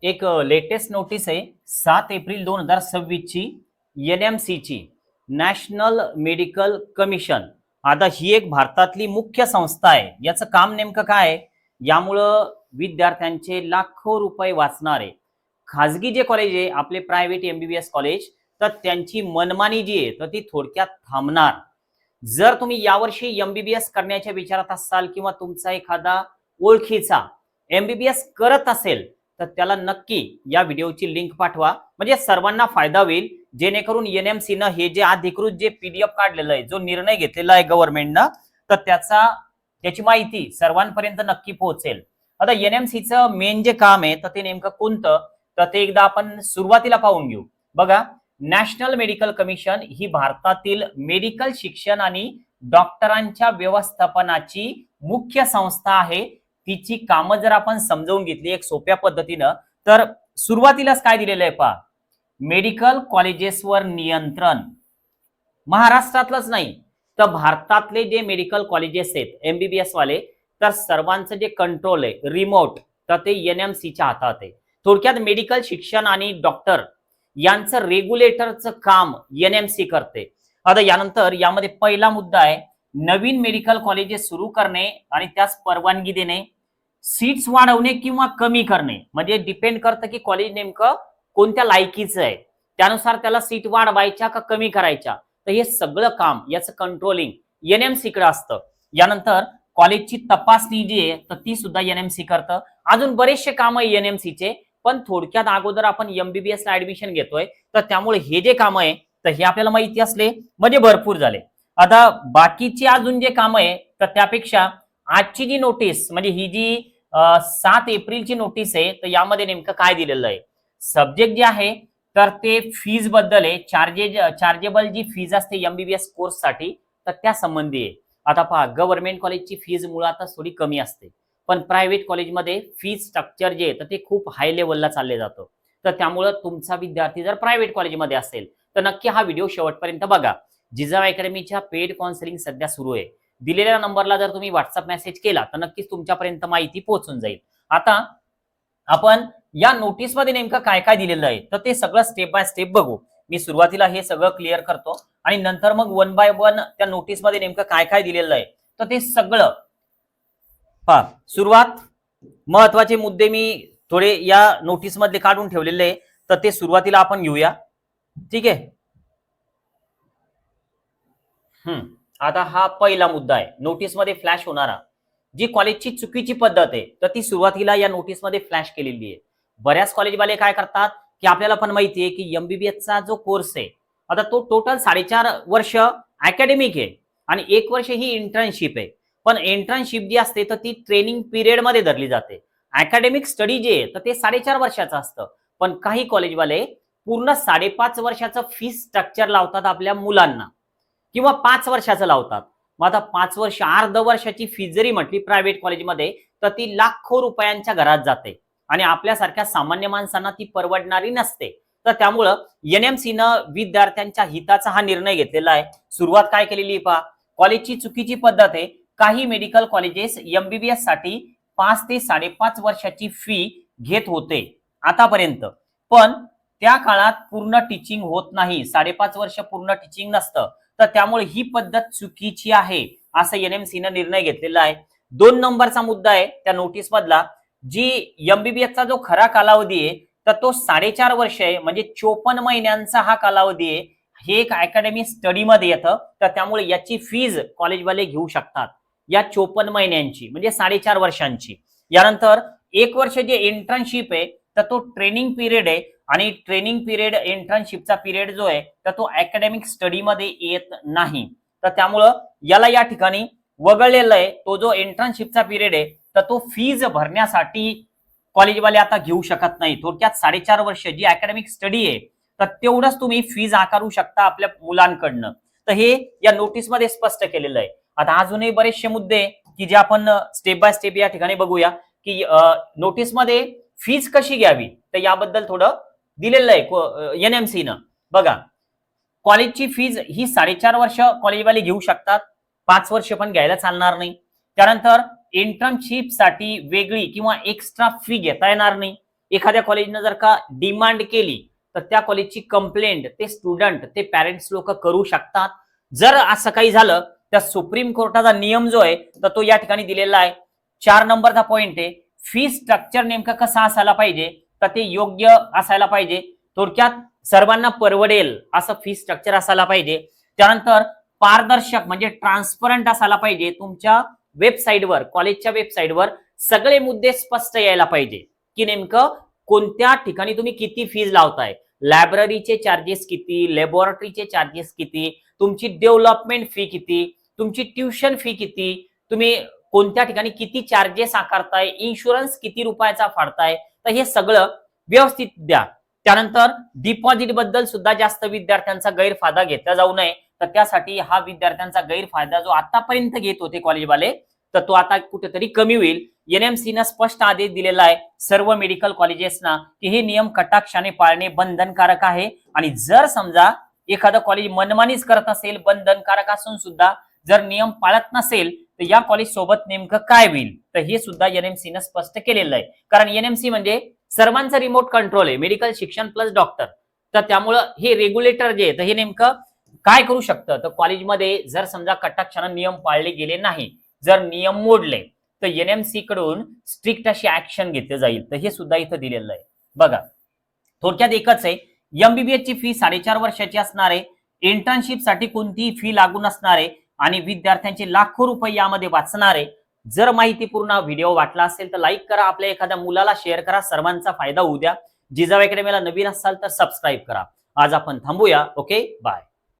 एक latest notice आहे 7 April 2026 ची NMC ची नॅशनल मेडिकल कमिशन. आता ही एक भारतातली मुख्य संस्था आहे. याचं काम नेमकं काय आहे? यामुळं विद्यार्थ्यांचे लाखो रुपये वाचणार आहे. खाजगी जे कॉलेज आहे आपले प्रायव्हेट MBBS कॉलेज, तर त्यांची मनमानी जी आहे तर ती थोडक्यात थांबणार. जर तुम्ही यावर्षी MBBS करण्याच्या विचारात असाल किंवा तुमचा एखादा ओळखीचा MBBS करत असेल तर त्याला नक्की या व्हिडिओची लिंक पाठवा, म्हणजे सर्वांना फायदा होईल. जेणेकरून NMC न हे जे अधिकृत जे PDF काढलेलं आहे, जो निर्णय घेतलेला आहे गव्हर्नमेंटनं, तर त्याची माहिती सर्वांपर्यंत नक्की पोहोचेल. आता NMCचं मेन जे काम आहे तर ते नेमकं कोणतं, तर ते एकदा आपण सुरुवातीला पाहून घेऊ. बघा, नॅशनल मेडिकल कमिशन ही भारतातील मेडिकल शिक्षण आणि डॉक्टरांच्या व्यवस्थापनाची मुख्य संस्था आहे. तिची कामं जर आपण समजावून घेतली एक सोप्या पद्धतीनं, तर सुरुवातीलाच काय दिलेलं आहे पहा, मेडिकल कॉलेजेसवर नियंत्रण. महाराष्ट्रातलंच नाही तर भारतातले जे मेडिकल कॉलेजेस आहेत MBBS वाले, तर सर्वांचं जे कंट्रोल आहे रिमोट, तर ते NMCच्या हातात आहे. थोडक्यात मेडिकल शिक्षण आणि डॉक्टर यांचं रेग्युलेटरचं काम NMC करते. आता यानंतर यामध्ये पहिला मुद्दा आहे नवीन मेडिकल कॉलेजेस सुरू करणे आणि त्यास परवानगी देणे. सीट्स वाढवणे किंवा कमी करणे, म्हणजे डिपेंड करतं की कॉलेज नेमकं कोणत्या लायकीचं आहे, त्यानुसार त्याला सीट वाढवायच्या का कमी करायच्या. तर हे सगळं काम याचं कंट्रोलिंग NMC कडे असतं. यानंतर कॉलेजची तपासणी जी आहे तर ती सुद्धा NMC करतं. अजून बरेचसे काम आहे NMC चे, पण थोडक्यात अगोदर आपण MBBS ला ऍडमिशन घेतोय, तर त्यामुळे हे जे काम आहे तर हे आपल्याला माहिती असले म्हणजे भरपूर झाले. आता बाकीची अजून जे काम आहे तर त्यापेक्षा आजची जी नोटीस, म्हणजे ही जी 7 एप्रिलची नोटीस आहे, तर यामध्ये नेमकं काय दिलेलं आहे, सब्जेक्ट जे आहे तर ते फीज बद्दल आहे. चार्जेबल जी फीज असते MBBS कोर्स साठी, तर त्या संबंधी आहे. आता पहा, गव्हर्नमेंट कॉलेजची फीज मुळातच थोडी कमी असते, पण प्रायव्हेट कॉलेजमध्ये फीज स्ट्रक्चर जे आहे तर ते खूप हाय लेवलला चालले जातं. तर त्यामुळं तुमचा विद्यार्थी जर प्रायव्हेट कॉलेजमध्ये असेल तर नक्की हा व्हिडिओ शेवटपर्यंत बघा. जिजाऊ अकॅडमीच्या पेड काउन्सिलिंग सध्या सुरू आहे. दिलेल्या नंबरला जर तुम्ही व्हॉट्सअप मेसेज केला तर नक्कीच तुमच्यापर्यंत माहिती पोहोचून जाईल. आता आपण या नोटीस मध्ये नेमकं काय काय दिलेलं आहे तर ते सगळं स्टेप बाय स्टेप बघू. मी सुरुवातीला हे सगळं क्लिअर करतो आणि नंतर मग वन बाय वन त्या नोटीस मध्ये नेमकं काय काय दिलेलं आहे तर ते सगळं पहा. सुरुवात, महत्वाचे मुद्दे मी थोडे या नोटीस मध्ये काढून ठेवलेले आहे, तर ते सुरुवातीला आपण घेऊया. ठीक आहे. आता हा पहिला मुद्दा आहे नोटीस मध्ये फ्लॅश होणारा. जी कॉलेजची चुकीची पद्धत आहे तर ती सुरुवातीला या नोटीस मध्ये फ्लॅश केलेली आहे. बऱ्याच कॉलेजवाले काय करतात की आपल्याला पण माहिती आहे की MBBS चा जो कोर्स आहे आता तो टोटल 4.5 वर्ष अकॅडमिक आहे आणि 1 वर्ष ही इंटर्नशिप आहे. पण इंटर्नशिप जी असते तर ती ट्रेनिंग पिरियड मध्ये धरली जाते. अकॅडमिक स्टडी जे आहे तर ते 4.5 वर्षाचं असतं. पण काही कॉलेजवाले पूर्ण 5.5 वर्षाचं फीस स्ट्रक्चर लावतात आपल्या मुलांना, किंवा 5 वर्षाचं लावतात. मग आता 5 वर्ष, अर्ध वर्षाची फी जरी म्हटली प्रायव्हेट कॉलेजमध्ये तर ती लाखो रुपयांच्या घरात जाते आणि आपल्यासारख्या सामान्य माणसांना ती परवडणारी नसते. तर त्यामुळं NMC न विद्यार्थ्यांच्या हिताचा हा निर्णय घेतलेला आहे. सुरुवात काय केलेली पहा, कॉलेजची चुकीची पद्धत आहे. काही मेडिकल कॉलेजेस MBBS साठी 5 ते 5.5 वर्षाची फी घेत होते आतापर्यंत, पण त्या काळात पूर्ण टीचिंग होत नाही. 5.5 वर्ष पूर्ण टीचिंग नसतं, तर त्यामुळे ही पद्धत चुकीची आहे असं NMC ने निर्णय घेतलेला आहे. 2 नंबरचा मुद्दा आहे त्या नोटीस मधला, जी MBBS चा जो खरा कालावधी आहे तर तो 4.5 वर्ष आहे, म्हणजे 54 महिन्यांचा हा कालावधी आहे. हे एक अकॅडमी स्टडी मध्ये येतं, तर त्यामुळे याची फीज कॉलेजवाले घेऊ शकतात या 54 महिन्यांची, म्हणजे 4.5 वर्षांची. यानंतर 1 वर्ष जे इंटर्नशिप आहे तर तो ट्रेनिंग पिरियड आहे आणि ट्रेनिंग पिरियड, इंटर्नशिपचा पिरियड जो आहे तर तो अकॅडमिक स्टडी मध्ये येत नाही. तर त्यामुळं याला या ठिकाणी वगळलेलं आहे. तो जो इंटर्नशिपचा पिरियड आहे तर तो फीज भरण्यासाठी कॉलेजवाले आता घेऊ शकत नाही. थोडक्यात 4.5 वर्ष जी अकॅडमिक स्टडी आहे तर तेवढंच तुम्ही फीज आकारू शकता आपल्या मुलांकडनं. तर हे या नोटीस मध्ये स्पष्ट केलेलं आहे. आता अजूनही बरेचसे मुद्दे की जे आपण स्टेप बाय स्टेप या ठिकाणी बघूया की नोटीस मध्ये फीज कशी घ्यावी, तर याबद्दल थोडं दिलेलं आहे NMC न. बघा, कॉलेजची फीज ही 4.5 वर्ष कॉलेजवाले घेऊ शकतात, 5 वर्ष पण घ्यायला चालणार नाही. त्यानंतर इंटर्नशिप साठी वेगळी किंवा एक्स्ट्रा फी घेता येणार नाही. एखाद्या कॉलेजनं जर का डिमांड केली तर त्या कॉलेजची कंप्लेंट ते स्टुडंट ते पॅरेंट्स लोक करू शकतात. जर असं काही झालं तर सुप्रीम कोर्टाचा नियम जो आहे तर तो या ठिकाणी दिलेला आहे. 4 नंबरचा पॉइंट आहे, फी स्ट्रक्चर नेमका कसा असायला पाहिजे तर ते योग्य असायला पाहिजे. थोडक्यात सर्वांना परवडेल असं फी स्ट्रक्चर असायला पाहिजे. त्यानंतर पारदर्शक म्हणजे ट्रान्सपरंट असायला पाहिजे. तुमच्या वेबसाईटवर, कॉलेजच्या वेबसाईटवर सगळे मुद्दे स्पष्ट यायला पाहिजे की नेमकं कोणत्या ठिकाणी तुम्ही किती फीज लावताय, लायब्ररीचे चार्जेस किती, लॅबोरेटरीचे चार्जेस किती, तुमची डेव्हलपमेंट फी किती, तुमची ट्युशन फी किती, तुम्ही कोणत्या ठिकाणी किती चार्जेस आकारताय, इन्शुरन्स किती रुपयाचा फाडताय, तर हे सगळं व्यवस्थित द्या. त्यानंतर डिपॉझिट बद्दल सुद्धा जास्त विद्यार्थ्यांचा गैरफायदा घेतला जाऊ नये. तर त्यासाठी हा विद्यार्थ्यांचा गैरफायदा जो आतापर्यंत घेत होते कॉलेजवाले तर तो आता कुठेतरी कमी होईल. एनएमसीनं स्पष्ट आदेश दिलेला आहे सर्व मेडिकल कॉलेजेसना की हे नियम कटाक्षाने पाळणे बंधनकारक आहे. आणि जर समजा एखादं कॉलेज मनमानीच करत असेल, बंधनकारक असून सुद्धा जर नियम पाळत नसेल तर या कॉलेज सोबत नेमकं काय होईल तर हे सुद्धा एनएमसीनं स्पष्ट केलेलं आहे. कारण एनएमसी म्हणजे सर्वांचं रिमोट कंट्रोल आहे, मेडिकल शिक्षण प्लस डॉक्टर. तर त्यामुळं हे रेग्युलेटर जे आहे तर हे नेमकं काय करू शकतं तर कॉलेजमध्ये जर समजा कटाक्षाने नियम पाळले गेले नाही, जर नियम मोडले तर एनएमसी कडून स्ट्रिक्ट अशी ऍक्शन घेतली जाईल. तर हे सुद्धा इथं दिलेलं आहे. बघा थोडक्यात एकच आहे, एमबीबीएस ची फी 4.5 वर्षाची असणार आहे. इंटर्नशिप साठी कोणतीही फी लागू नसणार आहे आणि विद्यार्थ्यांचे लाखो रुपये यामध्ये वाचणार आहे. जर माहितीपूर्ण व्हिडिओ वाटला असेल तर लाईक करा, आपल्या एखाद्या मुलाला शेअर करा, सर्वांचा फायदा होऊ द्या. जिजाऊ अकॅडमीला नवीन असाल तर सबस्क्राईब करा. आज आपण थांबूया. Okay, bye.